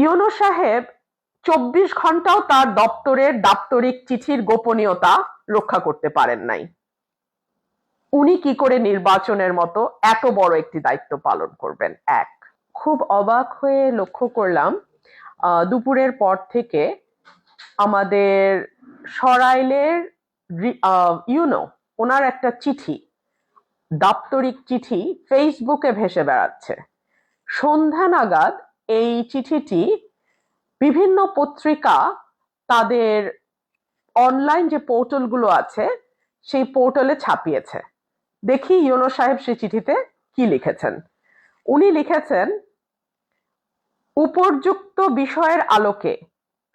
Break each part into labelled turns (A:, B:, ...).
A: ইউনূস সাহেব ২৪ ঘন্টাও তার দপ্তরের দাপ্তরিক চিঠির গোপনীয়তা রক্ষা করতে পারেন নাই। উনি কি করে নির্বাচনের মতো এত বড় একটি দায়িত্ব পালন করবেন? এক, খুব অবাক হয়ে লক্ষ্য করলাম দুপুরের পর থেকে আমাদের সরাইলের ওনার একটা চিঠি, দাপ্তরিক চিঠি ফেসবুকে ভেসে বেড়াচ্ছে। সন্ধ্যা নাগাদ এই চিঠিটি বিভিন্ন পত্রিকা তাদের অনলাইন যে পোর্টালগুলো আছে সেই পোর্টালে ছাপিয়েছে। দেখি ইউনূস সাহেব সেই চিঠিতে কি লিখেছেন। উনি লিখেছেন, উপর্যুক্ত বিষয়ের আলোকে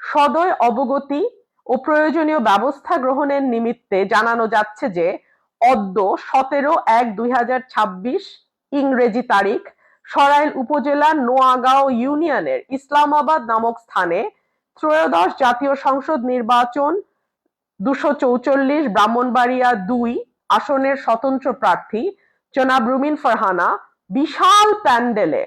A: সদয় অবগতি ও প্রয়োজনীয় ব্যবস্থা গ্রহণের নিমিত্তে জানানো যাচ্ছে যে অদ্য 17/1/2026 ইংরেজি তারিখ সরাইল উপজেলার নোয়াগাঁও ইউনিয়নের ইসলামাবাদ নামক স্থানে ত্রয়োদশ জাতীয় সংসদ নির্বাচন ২৪৪ ব্রাহ্মণবাড়িয়া ২ আসনের স্বতন্ত্র প্রার্থী জনাব রুমিন ফারহানা বিশাল প্যান্ডেলে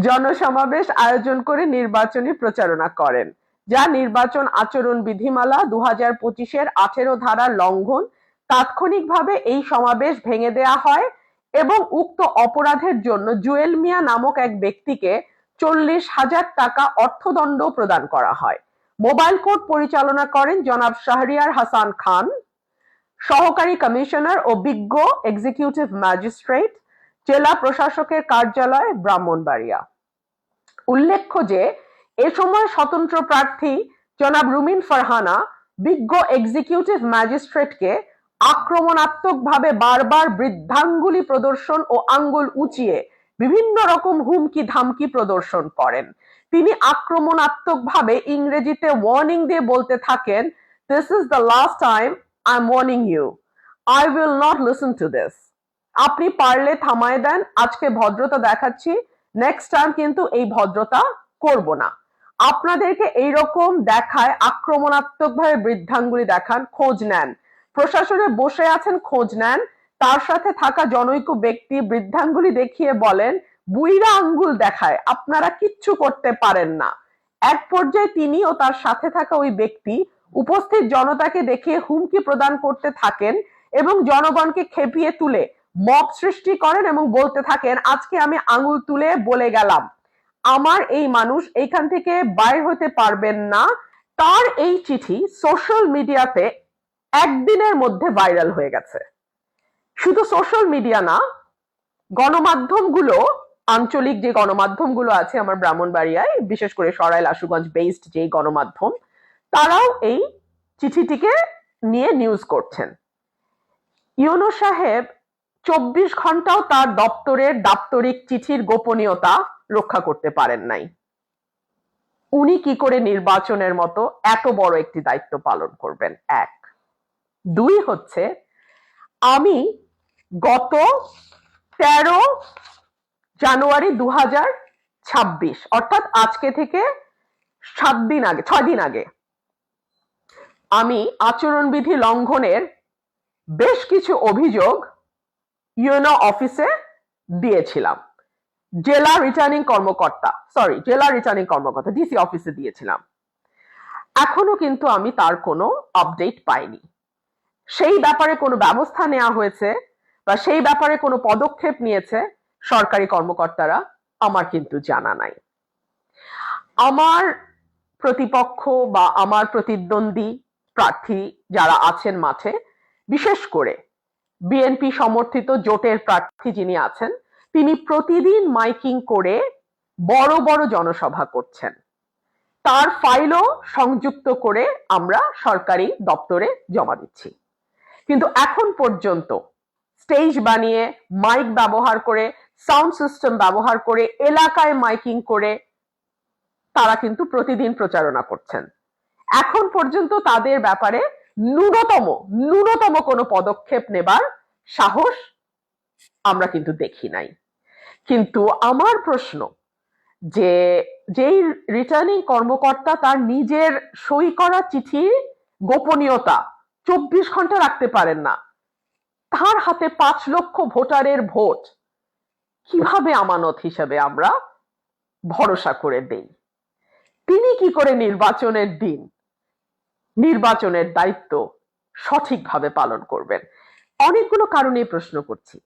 A: জনসমাবেশ আয়োজন করে নির্বাচনী প্রচারণা করেন, যা নির্বাচন আচরণ বিধিমালা ২০২৫-এর ১৮ ধারার লঙ্ঘন। তাৎক্ষণিকভাবে এই সমাবেশ ভেঙে দেয়া হয় এবং উক্ত অপরাধের জন্য জুয়েল মিয়া নামক এক ব্যক্তিকে ৪০,০০০ টাকা অর্থদণ্ড প্রদান করা হয়। মোবাইল কোর্ট পরিচালনা করেন জনাব শাহরিয়ার হাসান খান, সহকারী কমিশনার ও বিজ্ঞ এক্সিকিউটিভ ম্যাজিস্ট্রেট, জেলা প্রশাসকের কার্যালয়, ব্রাহ্মণবাড়িয়া। উল্লেখ্য যে এ সময় স্বতন্ত্র প্রার্থী জনাব রুমিন ফারহানা বিজ্ঞ এক্সিকিউটিভ ম্যাজিস্ট্রেটকে আক্রমণাত্মকভাবে বারবার বৃদ্ধাঙ্গুলি প্রদর্শন ও আঙ্গুল উঁচিয়ে বিভিন্ন রকম হুমকি ধামকি প্রদর্শন করেন। তিনি আক্রমণাত্মকভাবে ইংরেজিতে ওয়ার্নিং দিয়ে বলতে থাকেন, "This is the last time I'm warning you. I will not listen to this. আপনি পারলে থামায় দেন, আজকে ভদ্রতা দেখাচ্ছি, নেক্সট টাইম কিন্তু এই ভদ্রতা করব না। আপনাদেরকে এইরকম দেখায় আক্রমণাত্মকভাবে বৃদ্ধাঙ্গুলি দেখান, খোঁজ নেন। প্রশাসনে বসে আছেন, খোঁজ নেন। তার সাথে থাকা জনৈক ব্যক্তি বৃদ্ধাঙ্গুলি দেখিয়ে বলেন, বুইড়া আঙ্গুল দেখায়, আপনারা কিচ্ছু করতে পারেন না।" এক পর্যায়ে তিনি ও তার সাথে থাকা ওই ব্যক্তি উপস্থিত জনতাকে দেখিয়ে হুমকি প্রদান করতে থাকেন এবং জনগণকে খেপিয়ে তুলে মব সৃষ্টি করেন এবং বলতে থাকেন, "আজকে আমি আঙুল তুলে বলে গেলাম, আমার এই মানুষ এইখান থেকে বাইর হতে পারবেন না।" তার এই চিঠি সোশ্যাল মিডিয়াতে একদিনের মধ্যে ভাইরাল হয়ে গেছে। শুধু সোশ্যাল মিডিয়া না, গণমাধ্যমগুলো, আঞ্চলিক যে গণমাধ্যমগুলো আছে আমার ব্রাহ্মণবাড়িয়ায়, বিশেষ করে সরাইল আশুগঞ্জ বেসড যে গণমাধ্যম, তারাও এই চিঠিটিকে নিয়ে নিউজ করছেন। ইউনূস সাহেব ২৪ ঘন্টাও তার দপ্তরের দাপ্তরিক চিঠির গোপনীয়তা রক্ষা করতে পারেন নাই। উনি কি করে নির্বাচনের মতো এত বড় একটি দায়িত্ব পালন করবেন? এক। দুই হচ্ছে, আমি গত ১৩ জানুয়ারি ২০২৬ অর্থাৎ আজকে থেকে ৬ দিন আগে আমি আচরণবিধি লঙ্ঘনের বেশ কিছু অভিযোগ ইউনো অফিসে দিয়েছিলাম। জেলা রিটার্নিং কর্মকর্তা ডিসি অফিসে দিয়েছিলাম। এখনো কিন্তু আমি তার কোনো আপডেট পাইনি। সেই ব্যাপারে কোনো ব্যবস্থা নেওয়া হয়েছে বা সেই ব্যাপারে কোনো পদক্ষেপ নিয়েছে সরকারি কর্মকর্তারা, আমার কিন্তু জানা নাই। আমার প্রতিপক্ষ বা আমার প্রতিদ্বন্দ্বী প্রার্থী যারা আছেন মাঠে, বিশেষ করে বিএনপি সমর্থিত জোটের প্রার্থী যিনি আছেন, তিনি প্রতিদিন মাইকিং করে বড় বড় জনসভা করছেন। তার ফাইলও সংযুক্ত করে আমরা সরকারি দপ্তরে জমা দিচ্ছি। কিন্তু এখন পর্যন্ত স্টেজ বানিয়ে, মাইক ব্যবহার করে, সাউন্ড সিস্টেম ব্যবহার করে, এলাকায় মাইকিং করে তারা কিন্তু প্রতিদিন প্রচারণা করছেন। এখন পর্যন্ত তাদের ব্যাপারে ন্যূনতম কোনো পদক্ষেপ নেবার সাহস আমরা কিন্তু দেখি নাই। কিন্তু আমার প্রশ্ন, যে যেই রিটার্নিং কর্মকর্তা তার নিজের সই করা চিঠির গোপনীয়তা ২৪ ঘন্টা রাখতে পারেন না, তার হাতে ৫ লক্ষ ভোটারের ভোট কিভাবে আমানত হিসেবে আমরা ভরসা করে দেই। তিনি কি করে নির্বাচনের দিন নির্বাচনের দায়িত্ব সঠিকভাবে পালন করবেন? অনেকগুলো কারণে প্রশ্ন করছি।